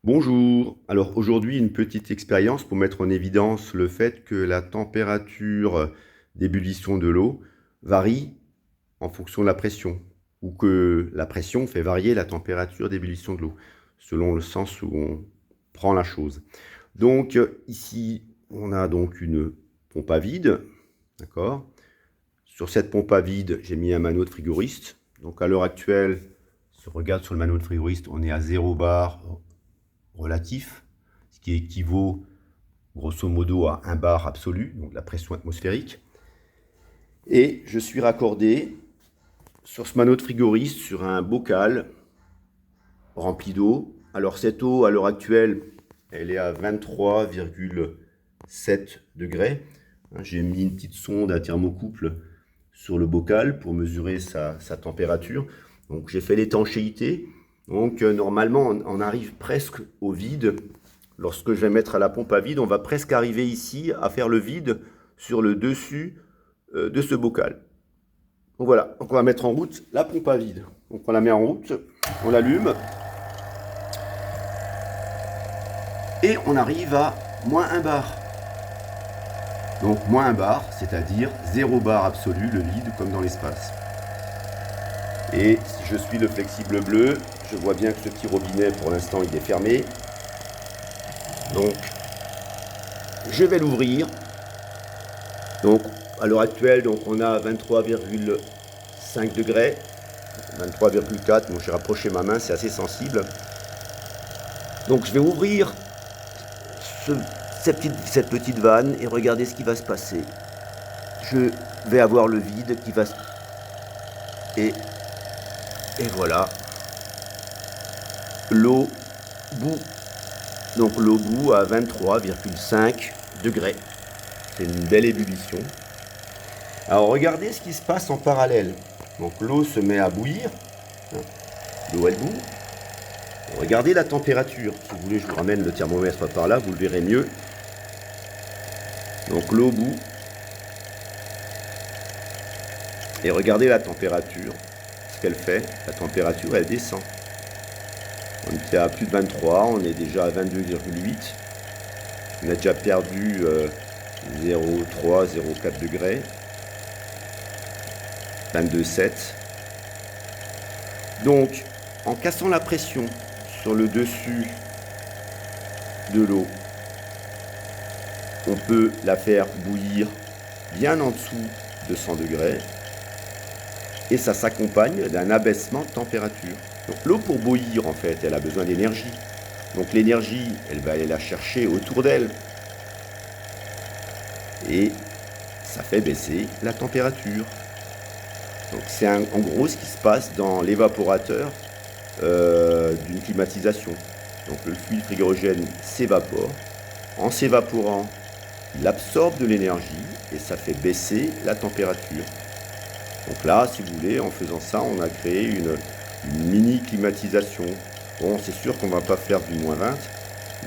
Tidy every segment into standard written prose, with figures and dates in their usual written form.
Bonjour. Alors aujourd'hui, une petite expérience pour mettre en évidence le fait que la température d'ébullition de l'eau varie en fonction de la pression, ou que la pression fait varier la température d'ébullition de l'eau, selon le sens où on prend la chose. Donc ici, on a donc une pompe à vide, d'accord? Sur cette pompe à vide, j'ai mis un manuel de frigoriste. Donc à l'heure actuelle, si on regarde sur le manuel de frigoriste, on est à 0 bar relatif, ce qui équivaut grosso modo à 1 bar absolu, donc la pression atmosphérique. Et je suis raccordé sur ce manuel de frigoriste sur un bocal rempli d'eau. Alors cette eau, à l'heure actuelle, elle est à 23,7 degrés. J'ai mis une petite sonde à thermocouple sur le bocal pour mesurer sa température. Donc j'ai fait l'étanchéité. Donc normalement, on arrive presque au vide. Lorsque je vais mettre à la pompe à vide, on va presque arriver ici à faire le vide sur le dessus de ce bocal. Donc voilà, donc on va mettre en route la pompe à vide. Donc on la met en route, on l'allume. Et on arrive à moins 1 bar. Donc moins 1 bar, c'est-à-dire 0 bar absolu, le vide, comme dans l'espace. Et si je suis le flexible bleu, je vois bien que ce petit robinet, pour l'instant, il est fermé. Donc, je vais l'ouvrir. Donc, à l'heure actuelle, donc, on a 23,5 degrés. 23,4, donc j'ai rapproché ma main, c'est assez sensible. Donc, je vais ouvrir cette petite vanne et regarder ce qui va se passer. Je vais avoir le vide qui va se... Et voilà. L'eau bout. Donc l'eau bout à 23,5 degrés. C'est une belle ébullition. Alors regardez ce qui se passe en parallèle. Donc l'eau se met à bouillir. L'eau elle bout. Regardez la température. Si vous voulez, je vous ramène le thermomètre par là, vous le verrez mieux. Donc l'eau bout. Et regardez la température. Ce qu'elle fait, la température elle descend. On était à plus de 23, on est déjà à 22,8. On a déjà perdu 0,3, 0,4 degrés. 22,7. Donc, en cassant la pression sur le dessus de l'eau, on peut la faire bouillir bien en dessous de 100 degrés. Et ça s'accompagne d'un abaissement de température. Donc l'eau pour bouillir, en fait, elle a besoin d'énergie. Donc l'énergie, elle va aller la chercher autour d'elle. Et ça fait baisser la température. Donc c'est en gros ce qui se passe dans l'évaporateur d'une climatisation. Donc le fluide frigorigène s'évapore. En s'évaporant, il absorbe de l'énergie et ça fait baisser la température. Donc là, si vous voulez, en faisant ça, on a créé une mini climatisation. Bon, c'est sûr qu'on ne va pas faire du moins 20,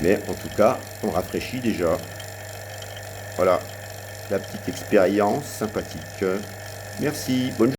mais en tout cas, on rafraîchit déjà. Voilà, la petite expérience sympathique. Merci, bonne journée.